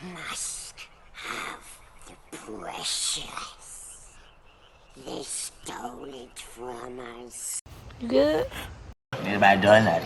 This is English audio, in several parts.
must have the precious. They stole it from us. You good? Anybody done that?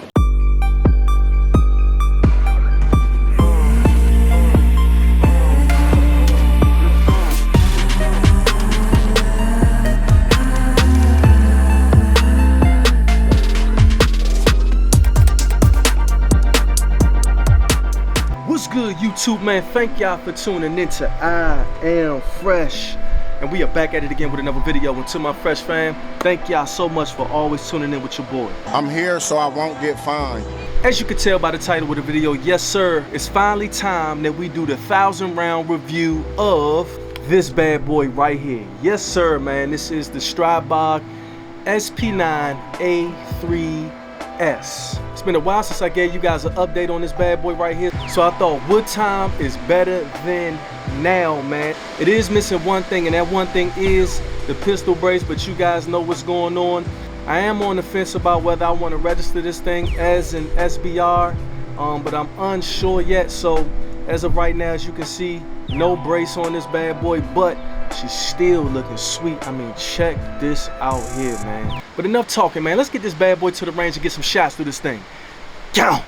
What's good, YouTube, man? Thank y'all for tuning into I Am Fresh, and we are back at it again with another video. And to my Fresh fam, thank y'all so much for always tuning in with your boy. I'm here so I won't get fined. As you can tell by the title of the video, yes sir, it's finally time that we do the 1,000-round review of this bad boy right here. Yes sir, man, this is the Stribog SP9A3S. It's been a while since I gave you guys an update on this bad boy right here, so I thought what time is better than now, man. It is missing one thing, and that one thing is the pistol brace, but you guys know what's going on. I am on the fence about whether I want to register this thing as an SBR, but I'm unsure yet. So as of right now, as you can see, no brace on this bad boy, but she's still looking sweet. I mean, check this out here, man. But enough talking, man. Let's get this bad boy to the range and get some shots through this thing. Go!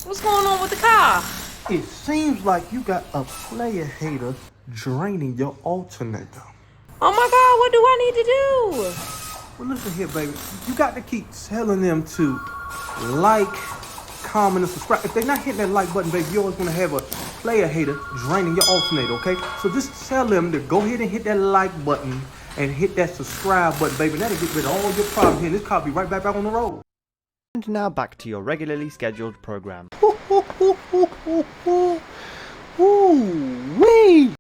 What's going on with the car? It seems like you got a player hater draining your alternator. Oh my God, what do I need to do? Well, listen here, baby. You got to keep telling them to like, comment, and subscribe. If they're not hitting that like button, baby, you're always going to have a player hater draining your alternator, okay? So just tell them to go ahead and hit that like button and hit that subscribe button, baby. That'll get rid of all your problems here. This car will be right back on the road. And now back to your regularly scheduled program. Ooh-wee!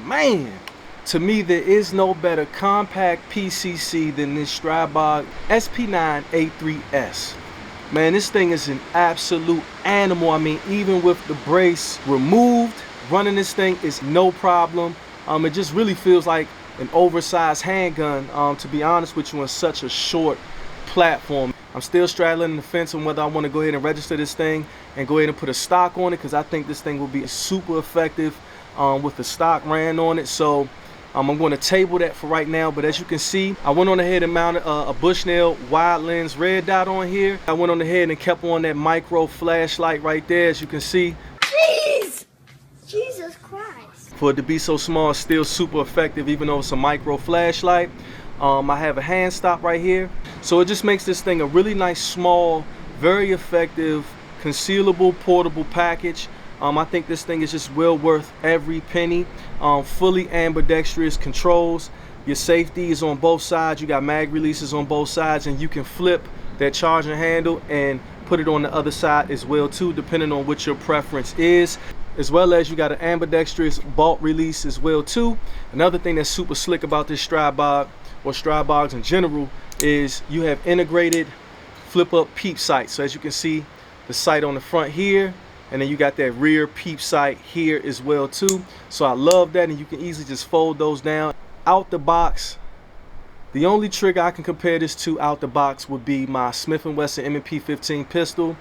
Man, to me there is no better compact PCC than this Stribog SP9A3S. Man, this thing is an absolute animal. I mean, even with the brace removed, running this thing is no problem. It just really feels like an oversized handgun, to be honest with you, on such a short platform. I'm still straddling the fence on whether I want to go ahead and register this thing and go ahead and put a stock on it, because I think this thing will be super effective with the stock ran on it. So I'm going to table that for right now. But as you can see, I went on ahead and mounted a Bushnell wide lens red dot on here. I went on ahead and kept on that micro flashlight right there, as you can see. Please! Jesus Christ. For it to be so small, it's still super effective, even though it's a micro flashlight. I have a hand stop right here, so it just makes this thing a really nice, small, very effective, concealable, portable package. I think this thing is just well worth every penny. Fully ambidextrous controls. Your safety is on both sides. You got mag releases on both sides, and you can flip that charging handle and put it on the other side as well too, depending on what your preference is. As well as you got an ambidextrous bolt release as well too. Another thing that's super slick about this Stribog, or Stribogs in general, is you have integrated flip up peep sight. So as you can see, the sight on the front here, and then you got that rear peep sight here as well too. So I love that, and you can easily just fold those down. Out the box, the only trigger I can compare this to out the box would be my Smith & Wesson M&P 15 pistol.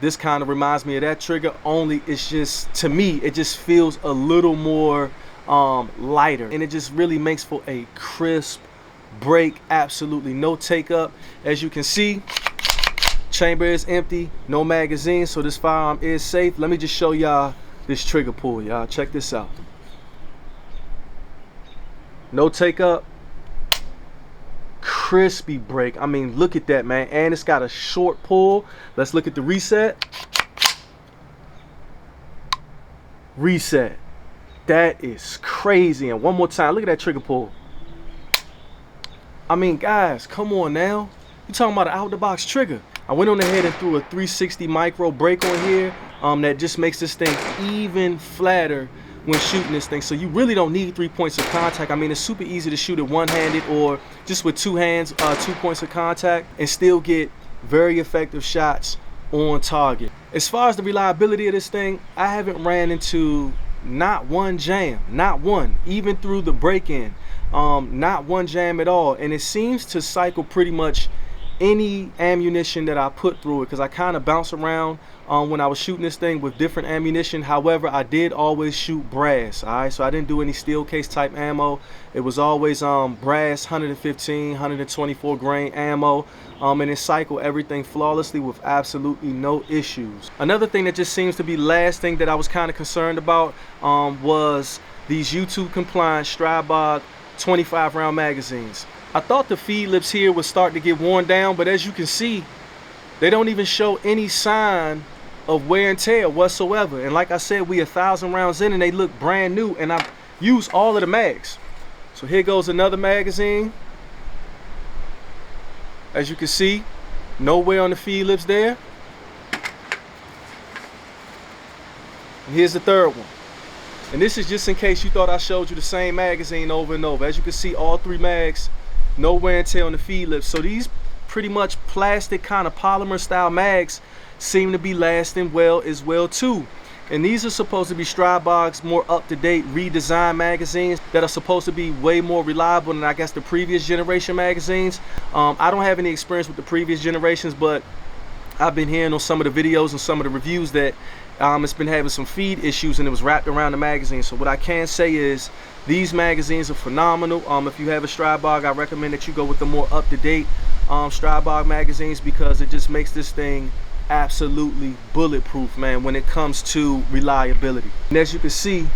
This kind of reminds me of that trigger, only it's just, to me, it just feels a little more lighter, and it just really makes for a crisp break. Absolutely no take up. As you can see, chamber is empty, no magazine, so this firearm is safe. Let me just show y'all this trigger pull, y'all. Check this out. No take up, crispy break. I mean, look at that, man. And it's got a short pull. Let's look at the reset. Reset. That is crazy. And one more time, look at that trigger pull. I mean, guys, come on now. You're talking about an out the box trigger. I went on ahead and threw a 360 micro break on here that just makes this thing even flatter when shooting this thing. So you really don't need 3 points of contact. I mean, it's super easy to shoot it one-handed or just with two hands, 2 points of contact, and still get very effective shots on target. As far as the reliability of this thing, I haven't ran into not one jam, not one, even through the break-in, not one jam at all. And it seems to cycle pretty much any ammunition that I put through it, because I kind of bounce around when I was shooting this thing with different ammunition. However, I did always shoot brass, all right? So I didn't do any steel case type ammo. It was always brass 115, 124 grain ammo, and it cycled everything flawlessly with absolutely no issues. Another thing that just seems to be the last thing that I was kind of concerned about was these YouTube compliant Stribog 25 round magazines. I thought the feed lips here was starting to get worn down, but as you can see, they don't even show any sign of wear and tear whatsoever. And like I said, we 1,000 rounds in and they look brand new, and I've used all of the mags. So here goes another magazine. As you can see, no wear on the feed lips there. And here's the third one. And this is just in case you thought I showed you the same magazine over and over. As you can see, all three mags, no wear and tear on the feed lips. So these pretty much plastic kind of polymer style mags seem to be lasting well as well too. And these are supposed to be Stribog's more up-to-date redesigned magazines that are supposed to be way more reliable than I guess the previous generation magazines. I don't have any experience with the previous generations, but I've been hearing on some of the videos and some of the reviews that it's been having some feed issues and it was wrapped around the magazine. So what I can say is these magazines are phenomenal. If you have a Stribog, I recommend that you go with the more up-to-date Stribog magazines, because it just makes this thing absolutely bulletproof, man, when it comes to reliability. And as you can see,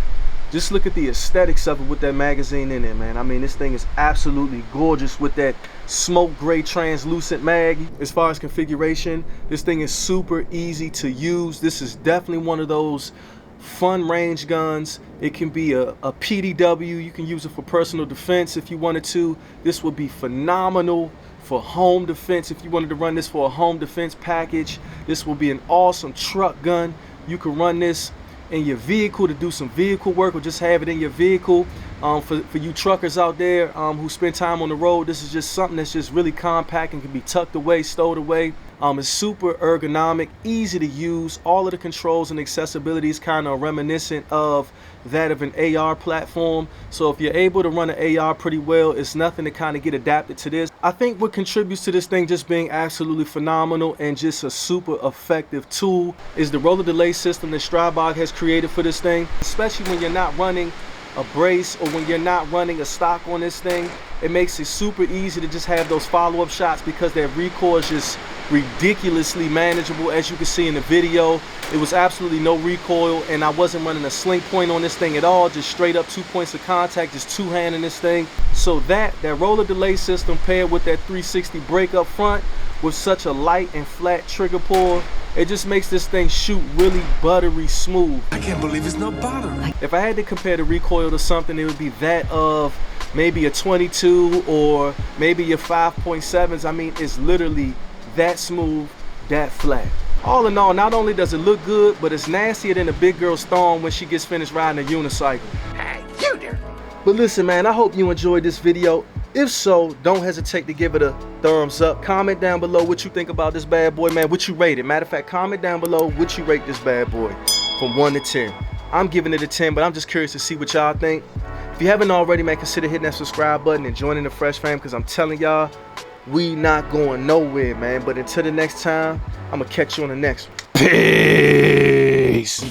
just look at the aesthetics of it with that magazine in it, man. I mean, this thing is absolutely gorgeous with that smoke gray translucent mag. As far as configuration, this thing is super easy to use. This is definitely one of those fun range guns. It can be a PDW. You can use it for personal defense if you wanted to. This would be phenomenal for home defense. If you wanted to run this for a home defense package, this will be an awesome truck gun. You can run this in your vehicle to do some vehicle work, or just have it in your vehicle. For you truckers out there who spend time on the road, this is just something that's just really compact and can be tucked away, stowed away. It's super ergonomic, easy to use. All of the controls and accessibility is kind of reminiscent of that of an AR platform. So if you're able to run an AR pretty well, it's nothing to kind of get adapted to this. I think what contributes to this thing just being absolutely phenomenal and just a super effective tool is the roller delay system that Stribog has created for this thing, especially when you're not running a brace or when you're not running a stock on this thing. It makes it super easy to just have those follow-up shots because that recoil is just ridiculously manageable. As you can see in the video, it was absolutely no recoil, and I wasn't running a sling point on this thing at all, just straight up 2 points of contact, just two-handing this thing. So that roller delay system paired with that 360 brake up front with such a light and flat trigger pull, it just makes this thing shoot really buttery smooth. I can't believe it's not buttery. If I had to compare the recoil to something, it would be that of maybe a 22 or maybe your 5.7s. I mean, it's literally that smooth, that flat. All in all, not only does it look good, but it's nastier than a big girl's thong when she gets finished riding a unicycle. Hey, you there. But listen, man, I hope you enjoyed this video. If so, don't hesitate to give it a thumbs up. Comment down below what you think about this bad boy, man. What you rate it. Matter of fact, comment down below what you rate this bad boy from 1 to 10. I'm giving it a 10, but I'm just curious to see what y'all think. If you haven't already, man, consider hitting that subscribe button and joining the Fresh fam, because I'm telling y'all, we not going nowhere, man. But until the next time, I'm going to catch you on the next one. Peace.